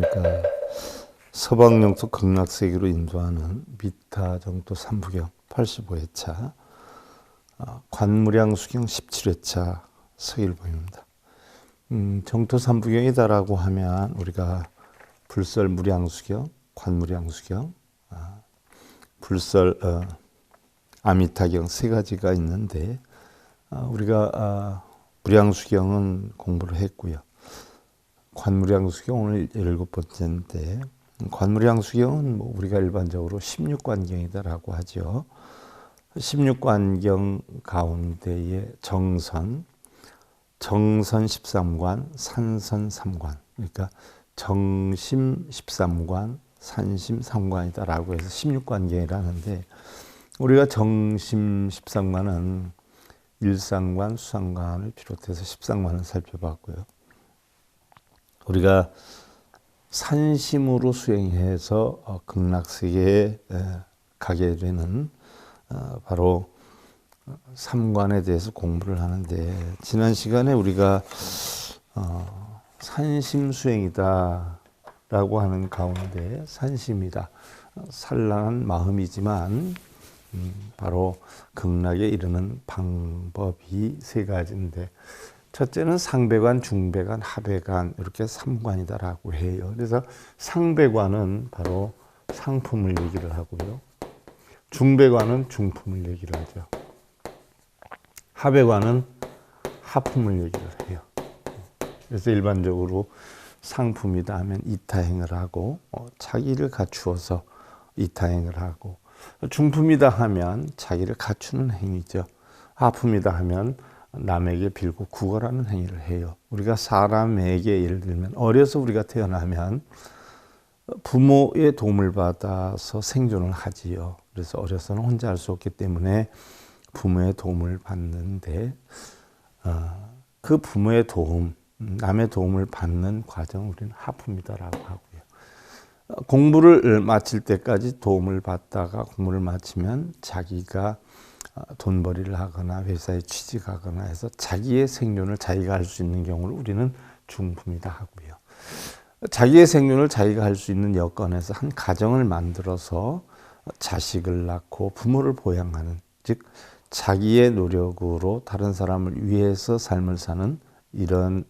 안녕하십니까. 서방영토 극락세계로 인도하는 미타 정토 3부경 85회차 관무량수경 17회차 서일봉입니다. 정토 3부경이다라고 하면 우리가 불설 무량수경, 관무량수경, 불설 아미타경 세 가지가 있는데 우리가 무량수경은 공부를 했고요. 관무량수경 오늘 17번째인데 관무량수경은 우리가 일반적으로 16관경이다라고 하죠. 16관경 가운데에 정선 13관, 산선 3관, 그러니까 정심 13관, 산심 3관이다라고 해서 16관경이라는데 우리가 정심 13관은 일상관, 수상관을 비롯해서 13관을 살펴봤고요. 우리가 산심으로 수행해서 극락세계에 가게 되는 바로 3관에 대해서 공부를 하는데 지난 시간에 우리가 산심 수행이다 라고 하는 가운데 산심이다. 산란한 마음이지만 바로 극락에 이르는 방법이 세 가지인데 첫째는 상배관, 중배관, 하배관 이렇게 3관이다라고 해요. 그래서 상배관은 바로 상품을 얘기를 하고요. 중배관은 중품을 얘기를 하죠. 하배관은 하품을 얘기를 해요. 그래서 일반적으로 상품이다 하면 이타행을 하고 자기를 갖추어서 이타행을 하고 중품이다 하면 자기를 갖추는 행위죠. 하품이다 하면 남에게 빌고 구걸하는 행위를 해요. 우리가 사람에게 예를 들면 어려서 우리가 태어나면 부모의 도움을 받아서 생존을 하지요. 그래서 어려서는 혼자 할 수 없기 때문에 부모의 도움을 받는데 그 부모의 도움, 남의 도움을 받는 과정을 우리는 하품이다라고 하고요. 공부를 마칠 때까지 도움을 받다가 공부를 마치면 자기가 돈벌이를 하거나 회사에 취직하거나 해서 자기의 생존을 자기가 할 수 있는 경우를 우리는 중품이다 하고요. 자기의 생존을 자기가 할 수 있는 여건에서 한 가정을 만들어서 자식을 낳고 부모를 보양하는, 즉 자기의 노력으로 다른 사람을 위해서 삶을 사는 이런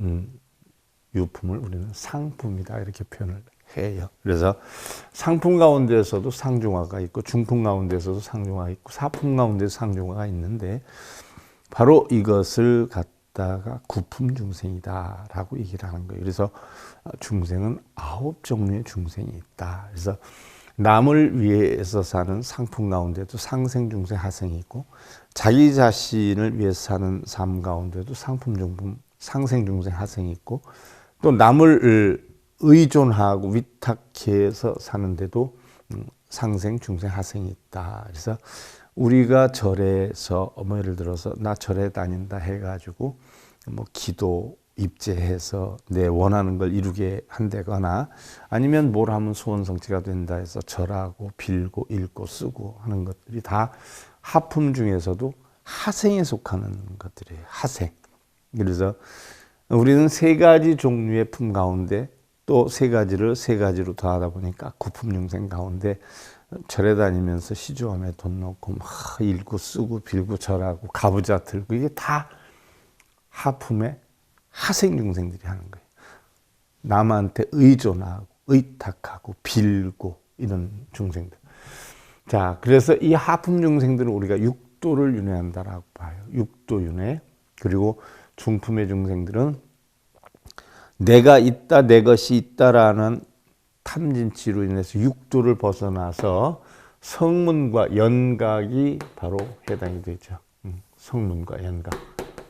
유품을 우리는 상품이다 이렇게 표현을 해요. 그래서 상품 가운데에서도 상중하가 있고 중품 가운데에서도 상중하가 있고 사품 가운데서 상중하가 있는데 바로 이것을 갖다가 구품 중생이다라고 얘기를 하는 거예요. 그래서 중생은 9종류의 중생이 있다. 그래서 남을 위해서 사는 상품 가운데도 상생, 중생, 하생이 있고 자기 자신을 위해서 사는 삶 가운데도 상품, 중품, 상생, 중생, 하생이 있고 또 남을 의존하고 위탁해서 사는데도 상생, 중생, 하생이 있다. 그래서 우리가 절에서 예를 들어서 나 절에 다닌다 해가지고 기도 입제해서 내 원하는 걸 이루게 한다거나 아니면 뭘 하면 소원 성취가 된다 해서 절하고 빌고 읽고 쓰고 하는 것들이 다 하품 중에서도 하생에 속하는 것들이에요. 하생. 그래서 우리는 세 가지 종류의 품 가운데 또 세 가지를 세 가지로 더하다 보니까 구품 중생 가운데 절에 다니면서 시주함에 돈 넣고 막 읽고 쓰고 빌고 절하고 가부좌 들고 이게 다 하품의 하생 중생들이 하는 거예요. 남한테 의존하고 의탁하고 빌고 이런 중생들. 자, 그래서 이 하품 중생들은 우리가 육도를 윤회한다라고 봐요. 육도 윤회. 그리고 중품의 중생들은 내가 있다, 내 것이 있다라는 탐진치로 인해서 육도를 벗어나서 성문과 연각이 바로 해당이 되죠. 성문과 연각.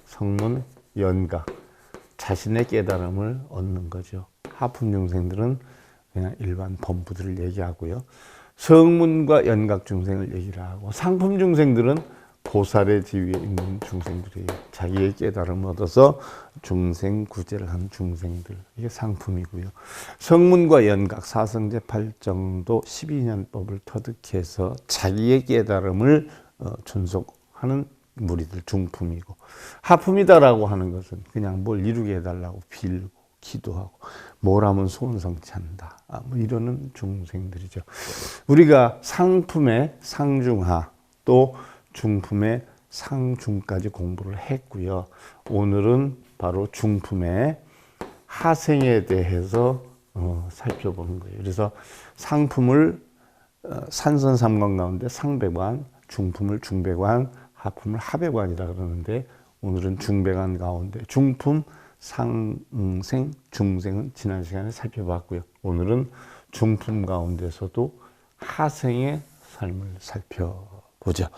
성문, 연각. 자신의 깨달음을 얻는 거죠. 하품 중생들은 그냥 일반 범부들을 얘기하고요. 성문과 연각 중생을 얘기를 하고 상품 중생들은 보살의 지위에 있는 중생들이에요. 자기의 깨달음을 얻어서 중생 구제를 하는 중생들. 이게 상품이고요. 성문과 연각, 사성제 8정도 12년법을 터득해서 자기의 깨달음을 존속하는 무리들 중품이고, 하품이다라고 하는 것은 그냥 뭘 이루게 해달라고 빌고 기도하고 뭘 하면 소원성취 한다. 뭐 이러는 중생들이죠. 우리가 상품의 상중하 또 중품의 상중까지 공부를 했고요. 오늘은 바로 중품의 하생에 대해서 살펴보는 거예요. 그래서 상품을 산선삼관 가운데 상배관, 중품을 중배관, 하품을 하배관이라 그러는데 오늘은 중배관 가운데 중품, 상생, 중생은 지난 시간에 살펴봤고요. 오늘은 중품 가운데서도 하생의 삶을 살펴보죠.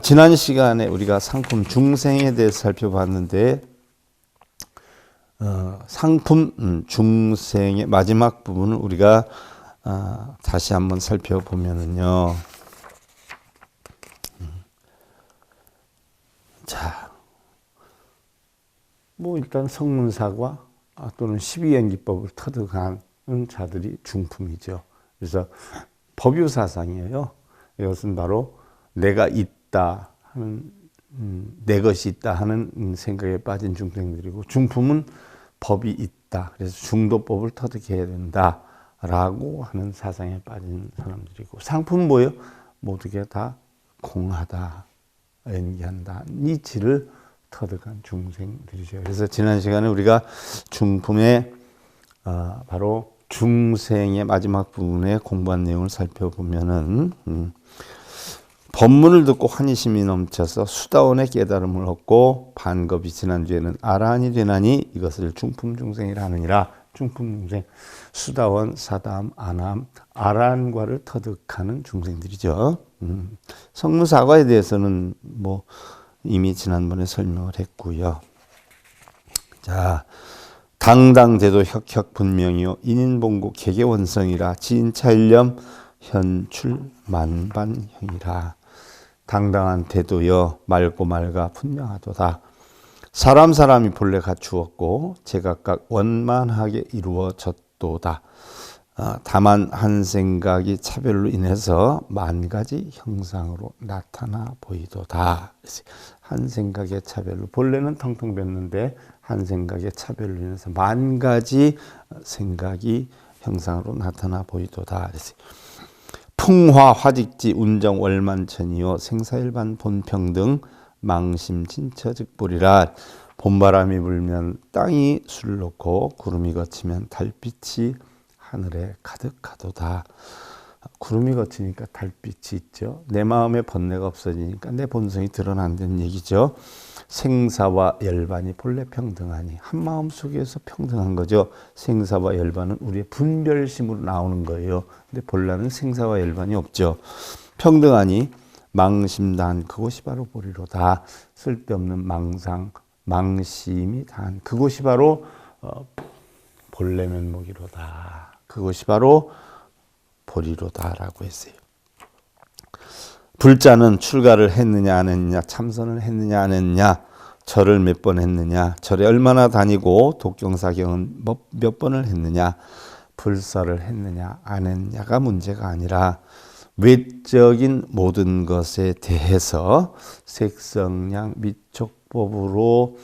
지난 시간에 우리가 상품 중생에 대해서 살펴봤는데 상품 중생의 마지막 부분을 우리가 다시 한번 살펴보면은요. 자, 뭐 일단 성문사과 또는 12연기법을 터득하는 자들이 중품이죠. 그래서 법유사상이에요. 이것은 바로 내가 있다 하는 내 것이 있다 하는 생각에 빠진 중생들이고, 중품은 법이 있다. 그래서 중도법을 터득해야 된다라고 하는 사상에 빠진 사람들이고, 상품은 뭐예요? 모두가 다 공하다, 연기한다, 이치를 터득한 중생들이죠. 그래서 지난 시간에 우리가 중품의 바로 중생의 마지막 부분에 공부한 내용을 살펴보면은 법문을 듣고 환희심이 넘쳐서 수다원의 깨달음을 얻고 반겁이 지난주에는 아란이 되나니 이것을 중품중생이라 하느니라. 중품중생, 수다원, 사담, 아남, 아란과를 터득하는 중생들이죠. 성문사과에 대해서는 뭐 이미 지난번에 설명을 했고요. 자, 당당대도 혁혁분명이요 인인봉고 개개원성이라 지인차일념 현출만반형이라. 당당한 태도여 맑고 맑아 분명하도다. 사람이 본래 갖추었고 제각각 원만하게 이루어졌도다. 다만 한 생각이 차별로 인해서 만 가지 형상으로 나타나 보이도다. 한 생각의 차별로, 본래는 텅텅 뵀는데 한 생각의 차별로 인해서 만 가지 생각이 형상으로 나타나 보이도다. 풍화 화직지 운정 월만천이요 생사일반 본평등 망심 진처즉보리라. 봄바람이 불면 땅이 술을 놓고 구름이 걷히면 달빛이 하늘에 가득하도다. 구름이 걷히니까 달빛이 있죠. 내 마음의 번뇌가 없어지니까 내 본성이 드러난다는 얘기죠. 생사와 열반이 본래 평등하니, 한 마음 속에서 평등한 거죠. 생사와 열반은 우리의 분별심으로 나오는 거예요. 근데 본래는 생사와 열반이 없죠. 평등하니 망심단 그곳이 바로 보리로다. 쓸데없는 망상, 망심이 단 그곳이 바로 본래 면목이로다. 그것이 바로 보리로다라고 했어요. 불자는 출가를 했느냐 안 했느냐, 참선을 했느냐 안 했느냐, 절을 몇 번 했느냐, 절에 얼마나 다니고 독경사경은 몇 번을 했느냐, 불사를 했느냐 안 했느냐가 문제가 아니라 외적인 모든 것에 대해서 색성량 미촉법으로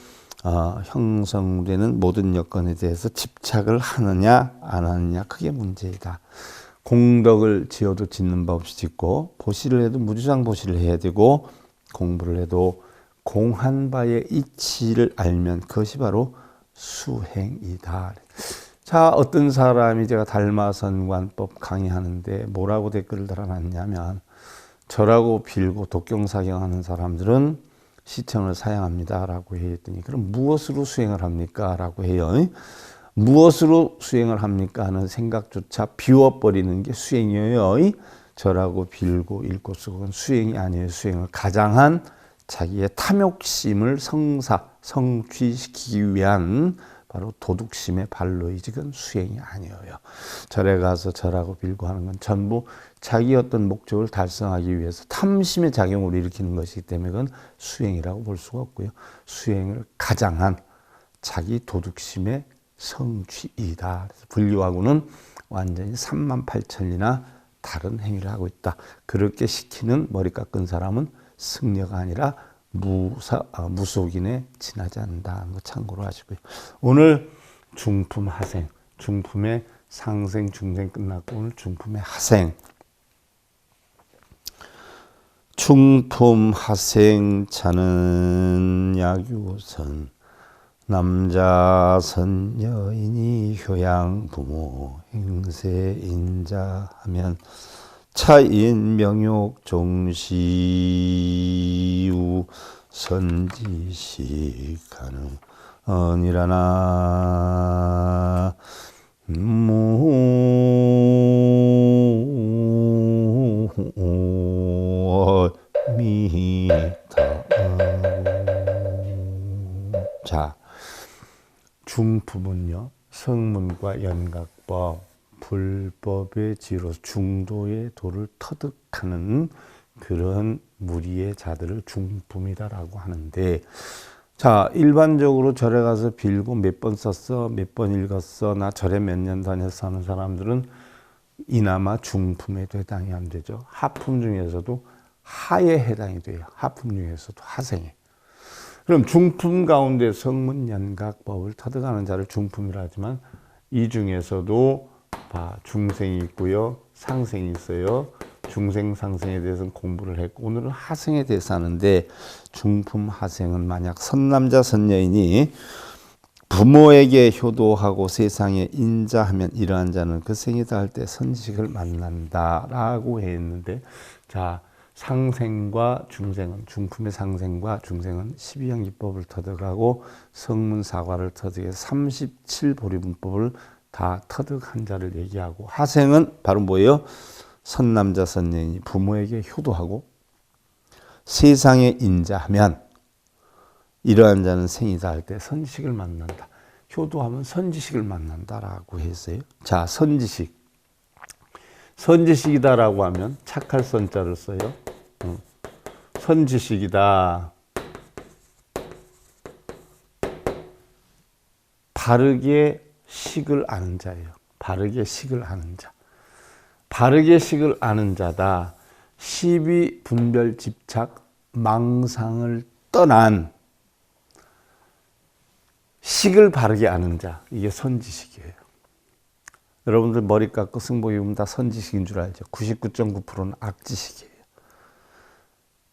형성되는 모든 여건에 대해서 집착을 하느냐 안 하느냐, 그게 문제이다. 공덕을 지어도 짓는 법 없이 짓고, 보시를 해도 무주상 보시를 해야 되고, 공부를 해도 공한 바의 이치를 알면 그것이 바로 수행이다. 자, 어떤 사람이 제가 달마선관법 강의하는데 뭐라고 댓글을 달아놨냐면, 절하고 빌고 독경사경 하는 사람들은 시청을 사양합니다 라고 했더니, 그럼 무엇으로 수행을 합니까? 라고 해요. 무엇으로 수행을 합니까? 하는 생각조차 비워버리는 게 수행이에요. 절하고 빌고 읽고 쓰고, 그건 수행이 아니에요. 수행을 가장한 자기의 탐욕심을 성취시키기 위한 바로 도둑심의 발로이지, 그건 수행이 아니에요. 절에 가서 절하고 빌고 하는 건 전부 자기 어떤 목적을 달성하기 위해서 탐심의 작용을 일으키는 것이기 때문에 그건 수행이라고 볼 수가 없고요. 수행을 가장한 자기 도둑심의 성취이다. 그래서 불교하고는 완전히 38,000이나 다른 행위를 하고 있다. 그렇게 시키는 머리 깎은 사람은 승려가 아니라 무속인에 지나지 않는다는 거 참고로 하시고요. 오늘 중품 하생, 중품의 상생, 중생 끝났고 오늘 중품의 하생. 중품 하생 차는 야규선 남자선 여인이 효양 부모 행세 인자하면 차인 명욕 종시우 선지식 가능하니라나 미타. 자, 중품은요 성문과 연각법, 불법의 지로 중도의 도를 터득하는 그런 무리의 자들을 중품이다라고 하는데, 자, 일반적으로 절에 가서 빌고 몇 번 썼어, 몇 번 읽었어, 나 절에 몇 년 다녔어 하는 사람들은 이나마 중품에 해당이 안 되죠. 하품 중에서도 하에 해당이 돼요. 하품 중에서도 하생에. 그럼 중품 가운데 성문 연각법을 터득하는 자를 중품이라 하지만 이 중에서도 중생이 있고요, 상생이 있어요. 중생, 상생에 대해서는 공부를 했고 오늘은 하생에 대해서 하는데, 중품 하생은 만약 선남자 선여인이 부모에게 효도하고 세상에 인자하면 이러한 자는 그 생이다 할 때 선지식을 만난다라고 했는데, 자, 상생과 중생은, 중품의 상생과 중생은 12형 기법을 터득하고 성문 사과를 터득해서 37보리분법을 다 터득한 자를 얘기하고, 하생은 바로 뭐예요? 선남자 선여인이 부모에게 효도하고 세상에 인자하면 이러한 자는 생이다 할 때 선지식을 만난다. 효도하면 선지식을 만난다라고 했어요. 자, 선지식. 선지식이다라고 하면 착할 선자를 써요. 선지식이다. 바르게 식을 아는 자예요. 바르게 식을 아는 자. 바르게 식을 아는 자다. 시비, 분별, 집착, 망상을 떠난 식을 바르게 아는 자. 이게 선지식이에요. 여러분들 머리 깎고 승복 입으면 다 선지식인 줄 알죠. 99.9%는 악지식이에요.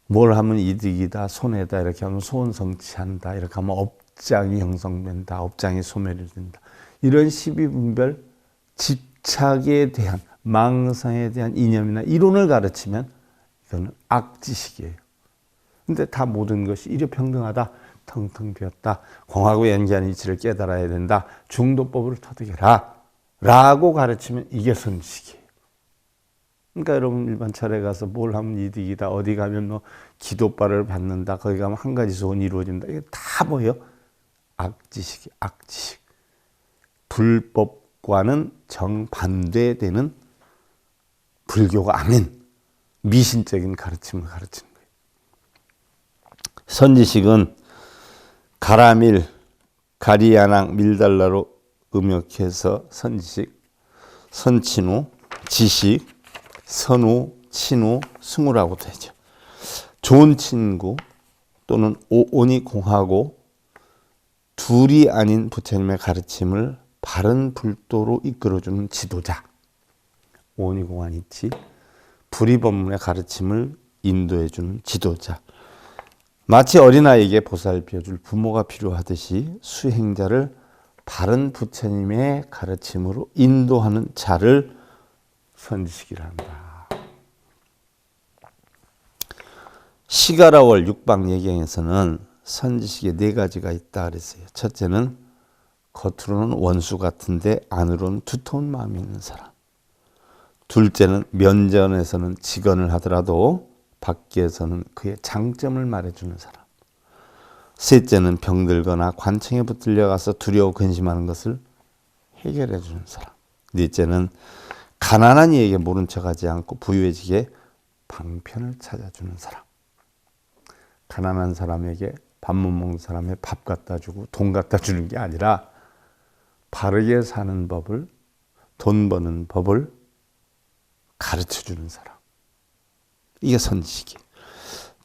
뭘 하면 이득이다, 손해다, 이렇게 하면 소원성취한다, 이렇게 하면 업장이 형성된다, 업장이 소멸이 된다. 이런 시비분별, 집착에 대한, 망상에 대한 이념이나 이론을 가르치면 이거는 악지식이에요. 근데 다 모든 것이 일요평등하다, 텅텅 비었다, 공하고 연기하는 이치를 깨달아야 된다, 중도법을 터득해라 라고 가르치면 이게 선지식이에요. 그러니까 여러분 일반 절에 가서 뭘 하면 이득이다, 어디 가면 뭐 기도바를 받는다, 거기 가면 한 가지 소원이 이루어진다, 이게 다 뭐예요? 악지식이, 악지식. 불법과는 정반대되는 불교가 아닌 미신적인 가르침을 가르치는 거예요. 선지식은 가라밀, 가리야낭, 밀달라로 음역해서 선지식, 선친우, 지식, 선우, 친우, 승우라고 되죠. 좋은 친구 또는 오온이 공하고 둘이 아닌 부처님의 가르침을 바른 불도로 이끌어주는 지도자. 오온이 공한 이치, 불의법문의 가르침을 인도해주는 지도자. 마치 어린아이에게 보살펴줄 부모가 필요하듯이 수행자를 바른 부처님의 가르침으로 인도하는 자를 선지식이라 한다. 시가라월 육방예경에서는 선지식에 4가지가 있다 그랬어요. 첫째는 겉으로는 원수 같은데 안으로는 두터운 마음이 있는 사람. 둘째는 면전에서는 직언을 하더라도 밖에서는 그의 장점을 말해주는 사람. 셋째는 병들거나 관청에 붙들려 가서 두려워 근심하는 것을 해결해 주는 사람. 넷째는 가난한 이에게 모른 척하지 않고 부유해지게 방편을 찾아주는 사람. 가난한 사람에게 밥 못 먹는 사람에 밥 갖다 주고 돈 갖다 주는 게 아니라 바르게 사는 법을, 돈 버는 법을 가르쳐 주는 사람. 이게 선지식이에요.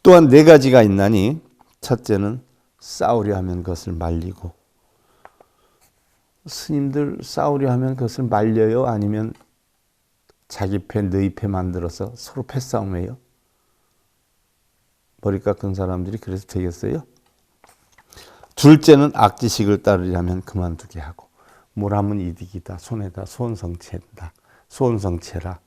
또한 4가지가 있나니 첫째는 싸우려 하면 그것을 말리고, 스님들 싸우려 하면 그것을 말려요? 아니면 자기 패, 너희 패 만들어서 서로 패싸움해요? 머리 깎은 사람들이 그래서 되겠어요? 둘째는 악지식을 따르려면 그만두게 하고, 뭘 하면 이득이다, 손해다, 소원성체다, 소원성체라,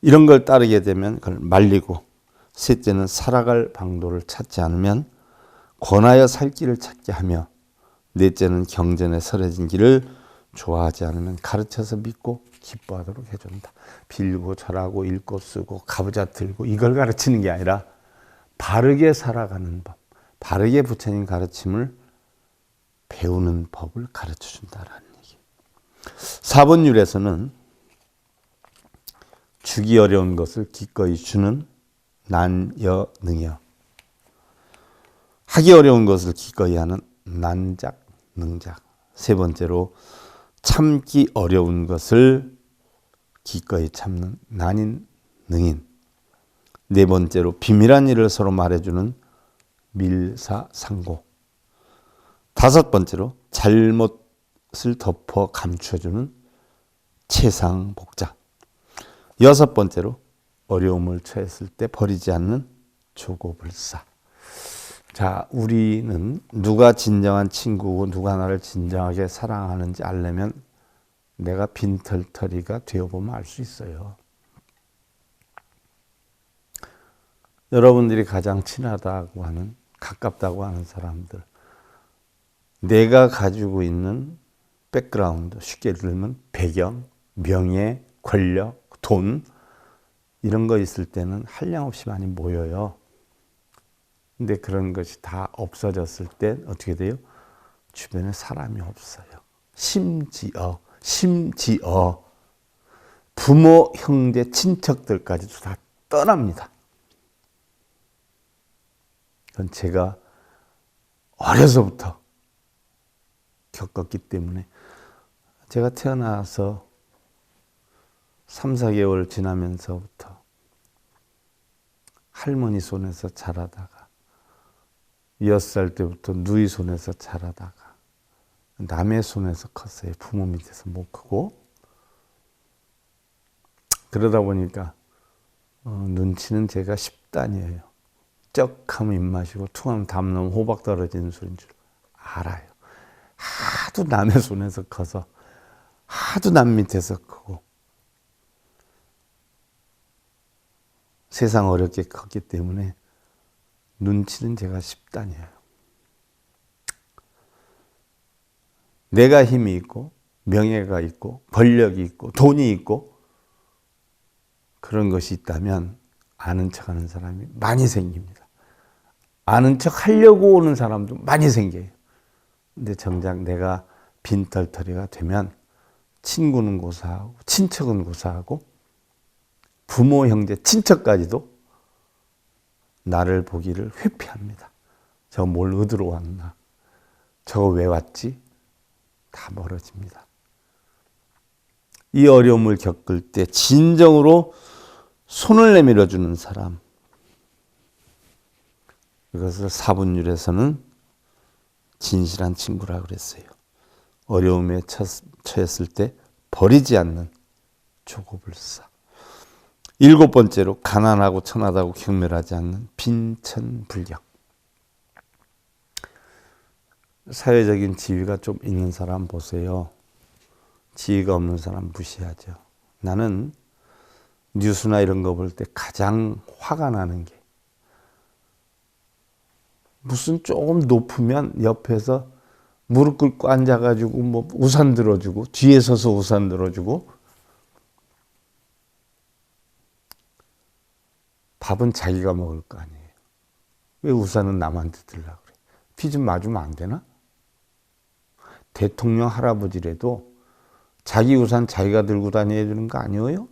이런 걸 따르게 되면 그걸 말리고, 셋째는 살아갈 방도를 찾지 않으면 권하여 살 길을 찾게 하며, 넷째는 경전에 설해진 길을 좋아하지 않으면 가르쳐서 믿고 기뻐하도록 해준다. 빌고 절하고 읽고 쓰고 가부좌 들고 이걸 가르치는 게 아니라 바르게 살아가는 법, 바르게 부처님 가르침을 배우는 법을 가르쳐준다라는 얘기. 4번 율에서는 주기 어려운 것을 기꺼이 주는 난여 능여, 하기 어려운 것을 기꺼이 하는 난작 능작, 세 번째로 참기 어려운 것을 기꺼이 참는 난인 능인, 네 번째로 비밀한 일을 서로 말해주는 밀사상고, 다섯 번째로 잘못을 덮어 감춰주는 채상복자, 여섯 번째로 어려움을 처했을 때 버리지 않는 조고불사. 자, 우리는 누가 진정한 친구고 누가 나를 진정하게 사랑하는지 알려면 내가 빈털터리가 되어보면 알 수 있어요. 여러분들이 가장 친하다고 하는, 가깝다고 하는 사람들, 내가 가지고 있는 백그라운드, 쉽게 들면 배경, 명예, 권력, 돈, 이런 거 있을 때는 한량없이 많이 모여요. 근데 그런 것이 다 없어졌을 때 어떻게 돼요? 주변에 사람이 없어요. 심지어 부모, 형제, 친척들까지도 다 떠납니다. 그건 제가 어려서부터 겪었기 때문에, 제가 태어나서 3, 4개월 지나면서부터 할머니 손에서 자라다가 6살 때부터 누이 손에서 자라다가 남의 손에서 컸어요. 부모 밑에서 못 크고. 그러다 보니까 눈치는 제가 10단이에요. 쩍 하면 입맛이고 퉁 하면 담 넘으면 호박 떨어지는 소리인 줄 알아요. 하도 남의 손에서 커서, 하도 남 밑에서 크고 세상 어렵게 컸기 때문에 눈치는 제가 10단이에요. 내가 힘이 있고 명예가 있고 권력이 있고 돈이 있고 그런 것이 있다면 아는 척하는 사람이 많이 생깁니다. 아는 척 하려고 오는 사람도 많이 생겨요. 근데 정작 내가 빈털터리가 되면 친구는 고사하고 친척은 고사하고 부모, 형제, 친척까지도 나를 보기를 회피합니다. 저거 뭘 얻으러 왔나? 저거 왜 왔지? 다 멀어집니다. 이 어려움을 겪을 때 진정으로 손을 내밀어 주는 사람, 이것을 사분율에서는 진실한 친구라고 그랬어요. 어려움에 처했을 때 버리지 않는 조고불사. 7번째로 가난하고 천하다고 경멸하지 않는 빈천불경. 사회적인 지위가 좀 있는 사람 보세요. 지위가 없는 사람 무시하죠. 나는 뉴스나 이런 거 볼 때 가장 화가 나는 게, 무슨 조금 높으면 옆에서 무릎 꿇고 앉아가지고 뭐 우산 들어주고, 뒤에 서서 우산 들어주고, 밥은 자기가 먹을 거 아니에요. 왜 우산은 남한테 들려고 그래? 비 좀 맞으면 안 되나? 대통령 할아버지라도 자기 우산 자기가 들고 다녀야 되는 거 아니에요?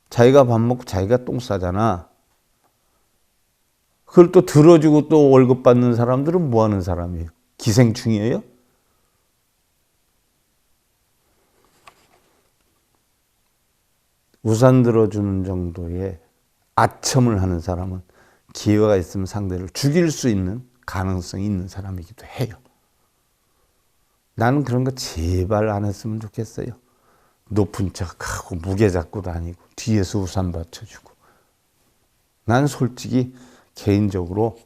자기가 밥 먹고 자기가 똥 싸잖아. 그걸 또 들어주고 또 월급 받는 사람들은 뭐 하는 사람이에요? 기생충이에요? 우산 들어주는 정도의 아첨을 하는 사람은 기회가 있으면 상대를 죽일 수 있는 가능성이 있는 사람이기도 해요. 나는 그런 거 제발 안 했으면 좋겠어요. 높은 척하고 무게 잡고 다니고 뒤에서 우산 받쳐주고. 난 솔직히 개인적으로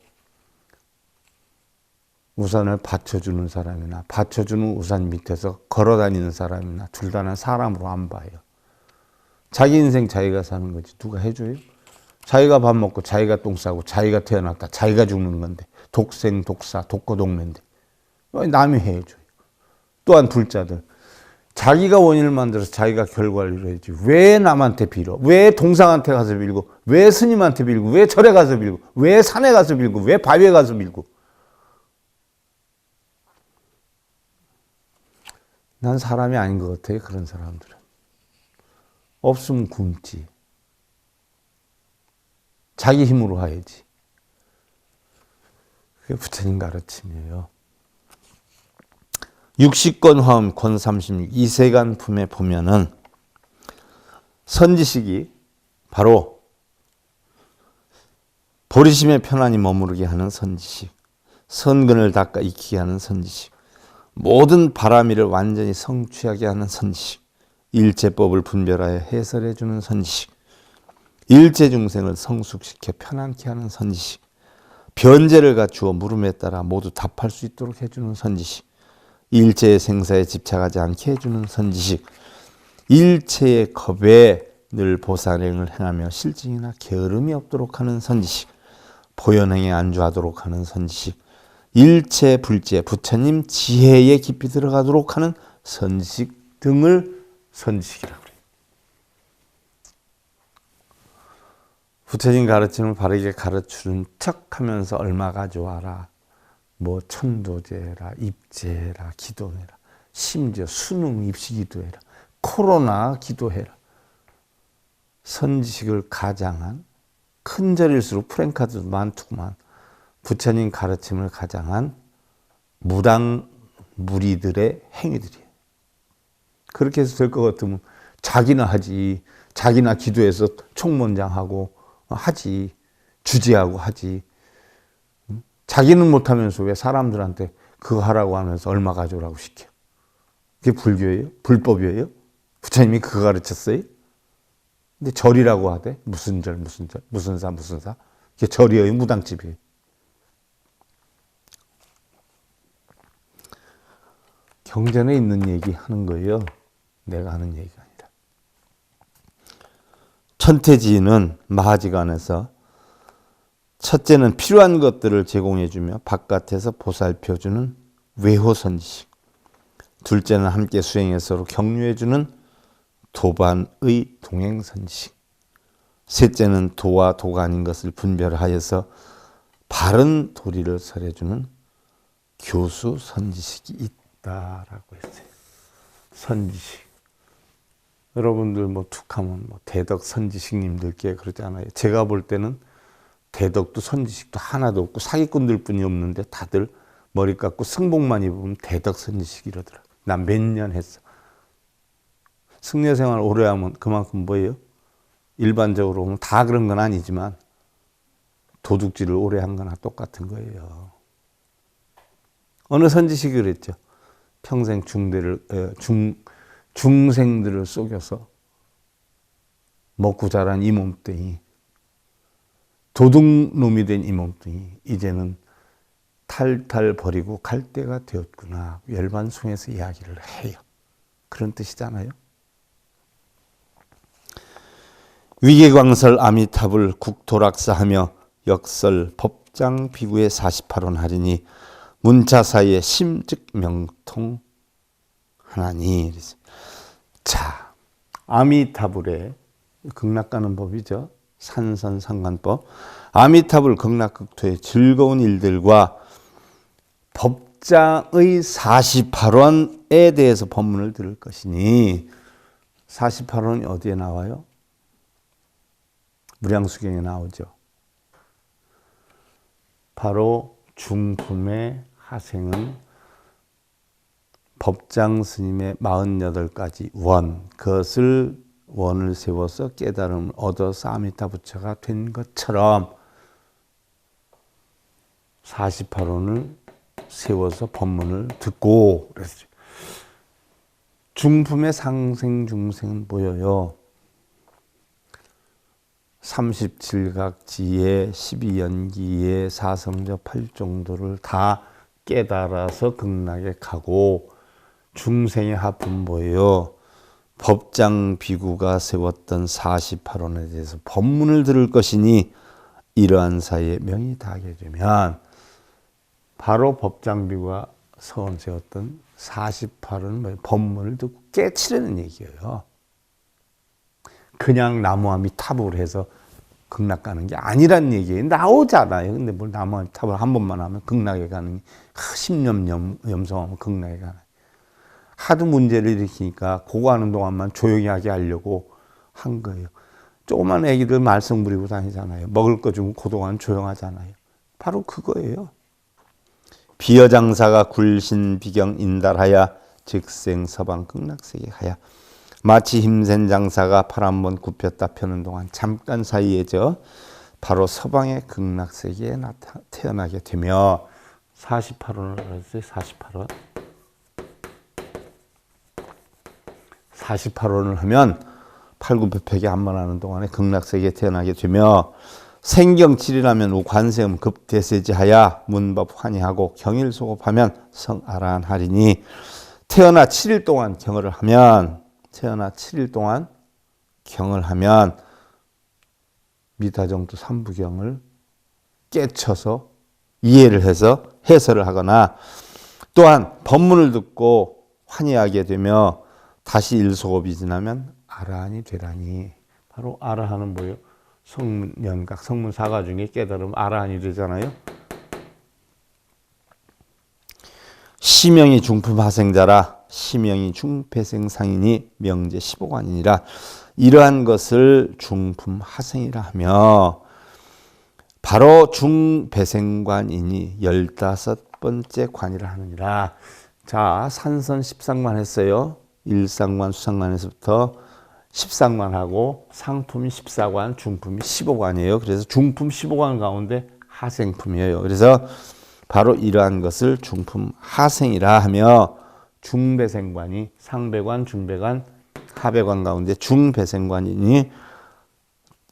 우산을 받쳐주는 사람이나 받쳐주는 우산 밑에서 걸어다니는 사람이나 둘 다는 사람으로 안 봐요. 자기 인생 자기가 사는 거지 누가 해줘요? 자기가 밥 먹고 자기가 똥 싸고 자기가 태어났다 자기가 죽는 건데 독생 독사 독거동네인데 남이 해줘요. 또한 불자들 자기가 원인을 만들어서 자기가 결과를 이루어야지 왜 남한테 빌어? 왜 동상한테 가서 빌고 왜 스님한테 빌고 왜 절에 가서 빌고 왜 산에 가서 빌고 왜 바위에 가서 빌고. 난 사람이 아닌 것 같아요. 그런 사람들은. 없으면 굶지. 자기 힘으로 해야지. 그게 부처님 가르침이에요. 60권 화음 권 36 이세간 품에 보면은 선지식이 바로 보리심에 편안히 머무르게 하는 선지식, 선근을 닦아 익히게 하는 선지식, 모든 바람이를 완전히 성취하게 하는 선지식, 일체법을 분별하여 해설해 주는 선지식, 일체 중생을 성숙시켜 편안케 하는 선지식, 변제를 갖추어 물음에 따라 모두 답할 수 있도록 해주는 선지식, 일체의 생사에 집착하지 않게 해주는 선지식, 일체의 겁에 늘 보살행을 행하며 실증이나 게으름이 없도록 하는 선지식, 보현행에 안주하도록 하는 선지식, 일체 불제 부처님 지혜에 깊이 들어가도록 하는 선지식 등을 선지식이라고 그래요. 부처님 가르침을 바르게 가르치는 척하면서 얼마 가져와라. 뭐 천도제라, 입제라, 기도해라. 심지어 수능 입시 기도해라. 코로나 기도해라. 선지식을 가장한 큰 절일수록 프랭카드도 많더구만. 부처님 가르침을 가장한 무당 무리들의 행위들이에요. 그렇게 해서 될 것 같으면 자기나 하지. 자기나 기도해서 총무원장하고 하지. 주재하고 하지. 자기는 못하면서 왜 사람들한테 그거 하라고 하면서 얼마 가져오라고 시켜? 그게 불교예요? 불법이에요? 부처님이 그거 가르쳤어요? 근데 절이라고 하대? 무슨 절, 무슨 절, 무슨 사, 무슨 사? 그게 절이에요? 무당집이에요? 경전에 있는 얘기 하는 거예요. 내가 하는 얘기가 아니라. 천태지는 마하지간에서 첫째는 필요한 것들을 제공해주며 바깥에서 보살펴주는 외호선지식, 둘째는 함께 수행해 서로 격려해주는 도반의 동행선지식, 셋째는 도와 도가 아닌 것을 분별하여서 바른 도리를 설해주는 교수선지식이 있다라고 했어요. 선지식. 여러분들 뭐 툭하면 뭐 대덕 선지식님들께 그러지 않아요. 제가 볼 때는 대덕도 선지식도 하나도 없고 사기꾼들 뿐이 없는데 다들 머리 깎고 승복만 입으면 대덕 선지식 이러더라고요. 난 몇 년 했어. 승려생활 오래 하면 그만큼 뭐예요? 일반적으로 보면 다 그런 건 아니지만 도둑질을 오래 한 거나 똑같은 거예요. 어느 선지식이 그랬죠. 평생 중생들을 속여서 먹고 자란 이 몸뚱이, 도둑놈이 된 이 몸뚱이 이제는 탈탈 버리고 갈 때가 되었구나. 열반송에서 이야기를 해요. 그런 뜻이잖아요. 위계광설 아미탑을 국토락사하며 역설 법장 비구에 48원 하리니 문자 사이에 심즉 명통 하나니. 자, 아미타불의 극락가는 법이죠. 산선상관법. 아미타불 극락극토의 즐거운 일들과 법장의 48원에 대해서 법문을 들을 것이니 48원이 어디에 나와요? 무량수경에 나오죠. 바로 중품의 하생은 법장 스님의 48가지 원, 그것을 원을 세워서 깨달음을 얻어서 아미타 부처가 된 것처럼 48원을 세워서 법문을 듣고 그랬어요. 중품의 상생 중생은 보여요. 37각지에 12연기에 사성저 8정도를 다 깨달아서 극락에 가고 중생의 하품 보여요. 법장 비구가 세웠던 48원에 대해서 법문을 들을 것이니 이러한 사이에 명이 닿게 되면 바로 법장 비구가 서원 세웠던 48원 법문을 듣고 깨치려는 얘기예요. 그냥 나무아미 탑을 해서 극락 가는 게 아니란 얘기예요. 나오잖아요. 근데 뭘 나무아미 탑을 한 번만 하면 극락에 가는 10년 염성하면 극락에 가는 하도 문제를 일으키니까 그거 하는 동안만 조용히 하게 하려고 한 거예요. 조그만 애기들 말썽 부리고 다니잖아요. 먹을 거 주면 그 동안 조용하잖아요. 바로 그거예요. 비여장사가 굴신 비경 인달하야 즉생 서방 극락세계 하야. 마치 힘센 장사가 팔 한 번 굽혔다 펴는 동안 잠깐 사이에 바로 서방의 극락세계에 태어나게 되며 48원을 했어요. 48원. 48원을 하면 팔굽혀펴기 한 번 하는 동안에 극락세계에 태어나게 되며 생경칠이라면 관세음 급대세지하야 문법 환희하고 경일소급하면 성아라한하리니 태어나 7일 동안 경을 하면 미타정도 3부경을 깨쳐서 이해를 해서 해설을 하거나 또한 법문을 듣고 환희하게 되며 다시 일소급이 지나면 아라한이 되라니. 바로 아라한은 뭐예요? 성문연각, 성문사가 중에 깨달으면 아라한이 되잖아요. 시명이 중품하생자라 시명이 중배생상이니 명제 15관이니라. 이러한 것을 중품하생이라 하며 바로 중배생관이니 15번째 관이라 하느니라. 자, 산선 10상관 했어요. 1상관, 수상관에서부터 10상관하고 상품이 14관, 중품이 15관이에요. 그래서 중품 15관 가운데 하생품이에요. 그래서 바로 이러한 것을 중품 하생이라 하며 중배생관이 상배관, 중배관, 하배관 가운데 중배생관이니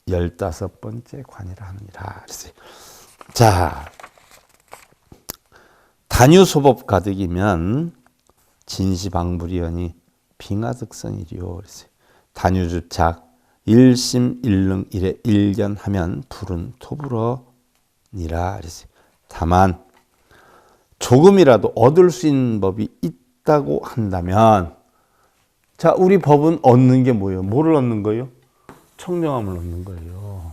15번째 관이라 하느니라. 자, 단유소법 가득이면 진시방불이여니 빙하득성이리요. 단유주착 일심일능 일에 일견하면 불은 토불어니라. 다만 조금이라도 얻을 수 있는 법이 있다고 한다면, 자, 우리 법은 얻는 게 뭐예요? 뭐를 얻는 거예요? 청정함을 얻는 거예요.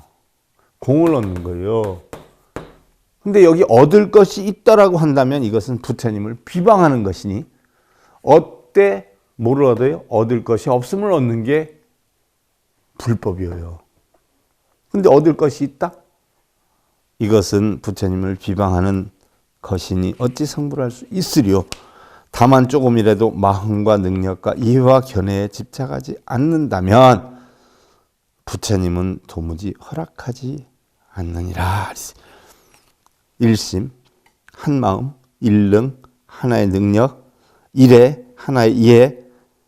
공을 얻는 거예요. 근데 여기 얻을 것이 있다라고 한다면 이것은 부처님을 비방하는 것이니 어때? 뭐를 얻어요? 얻을 것이 없음을 얻는 게 불법이에요. 근데 얻을 것이 있다? 이것은 부처님을 비방하는 것이니 어찌 성불할 수 있으리요. 다만 조금이라도 마음과 능력과 이해와 견해에 집착하지 않는다면 부처님은 도무지 허락하지 않느니라. 일심, 한마음, 일능, 하나의 능력, 일에, 하나의 이해,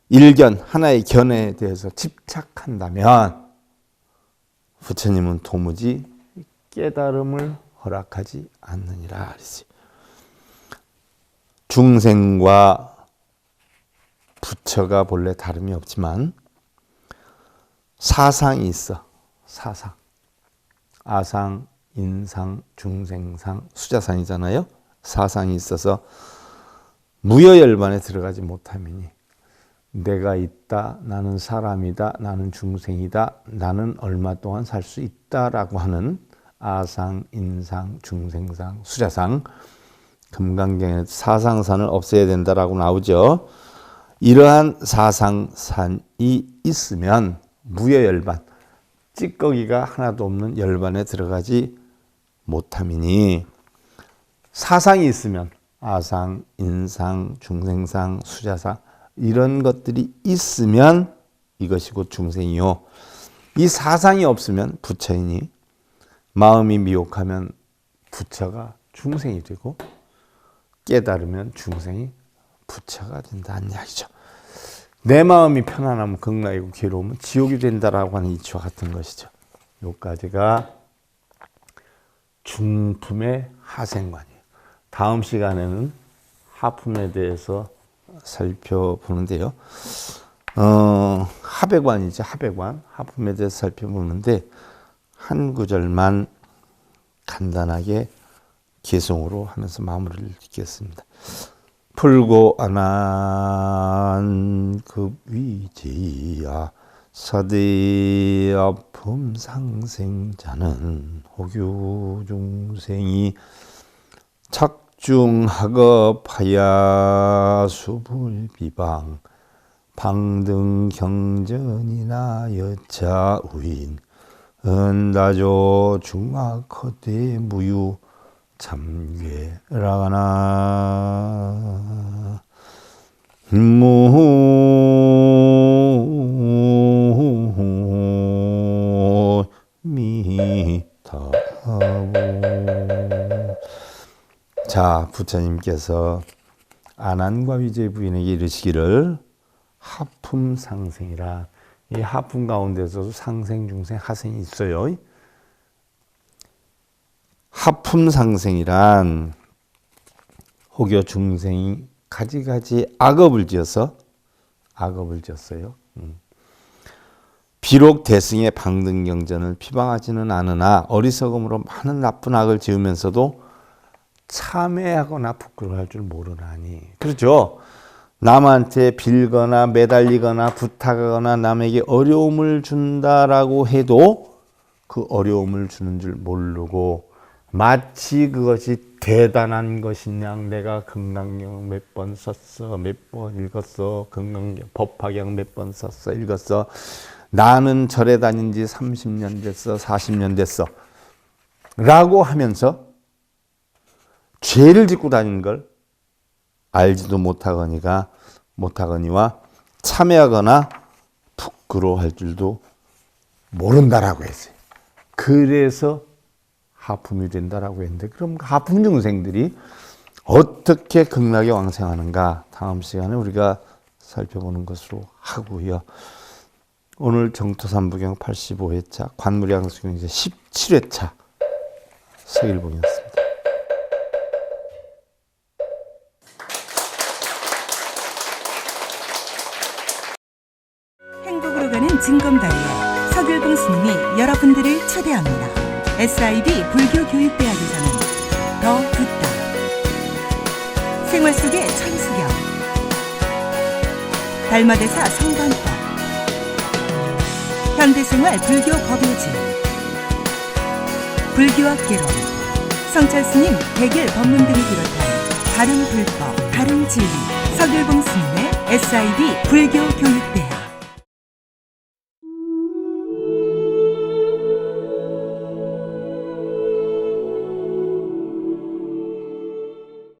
일견, 하나의 견해에 대해서 집착한다면 부처님은 도무지 깨달음을 허락하지 않느니라. 중생과 부처가 본래 다름이 없지만 사상이 있어. 사상. 아상, 인상, 중생상, 수자상이잖아요. 사상이 있어서 무여열반에 들어가지 못함이니 내가 있다, 나는 사람이다, 나는 중생이다, 나는 얼마 동안 살 수 있다라고 하는 아상, 인상, 중생상, 수자상, 금강경에 사상산을 없애야 된다라고 나오죠. 이러한 사상산이 있으면 무여열반, 찌꺼기가 하나도 없는 열반에 들어가지 못함이니 사상이 있으면 아상, 인상, 중생상, 수자상 이런 것들이 있으면 이것이 곧 중생이요. 이 사상이 없으면 부처이니 마음이 미혹하면 부처가 중생이 되고 깨달으면 중생이 부처가 된다는 이야기죠. 내 마음이 편안하면 극락이고 괴로우면 지옥이 된다라고 하는 이치와 같은 것이죠. 여기까지가 중품의 하생관이에요. 다음 시간에는 하품에 대해서 살펴보는데요. 하배관이죠. 하배관. 하품에 대해서 살펴보는데 한 구절만 간단하게 개성으로 하면서 마무리를 짓겠습니다. 풀고 안한 급위지야 사대 아품 상생자는 호교 중생이 작중학업하야 수불비방 방등 경전이나 여차 우인 은다조 중학허대 무유 참괴라가나 무미타부. 자, 부처님께서 안한과 위제 부인에게 이르시기를 하품상생이라. 이 하품 가운데서도 상생, 중생, 하생이 있어요. 하품상생이란 혹여 중생이 가지가지 악업을 지었어요. 비록 대승의 방등경전을 비방하지는 않으나 어리석음으로 많은 나쁜 악을 지으면서도 참회하거나 부끄러워할 줄 모르나니. 그렇죠. 남한테 빌거나 매달리거나 부탁하거나 남에게 어려움을 준다라고 해도 그 어려움을 주는 줄 모르고 마치 그것이 대단한 것이냐. 내가 금강경 몇 번 썼어, 몇 번 읽었어, 금강경 법화경 몇 번 썼어, 읽었어. 나는 절에 다닌 지 30년 됐어, 40년 됐어 라고 하면서 죄를 짓고 다니는 걸 알지도 못하거니와 참회하거나 부끄러워할 줄도 모른다라고 했어요. 그래서 하품이 된다라고 했는데, 그럼 하품 중생들이 어떻게 극락에 왕생하는가 다음 시간에 우리가 살펴보는 것으로 하고요. 오늘 정토삼부경 85회차 관무량수경 이제 17회차 서일봉이었습니다. 행복으로 가는 징검다리에 서길봉 스님이 여러분들을 초대합니다. SIB 불교교육대학에서는 더 듣다, 생활 속의 천수경, 달마대사 성관법, 현대생활 불교 법요지, 불교학 개론, 성찰스님 백일 법문 등을 비롯한 다른 불법, 다른 진리, 서길봉 스님의 SIB 불교교육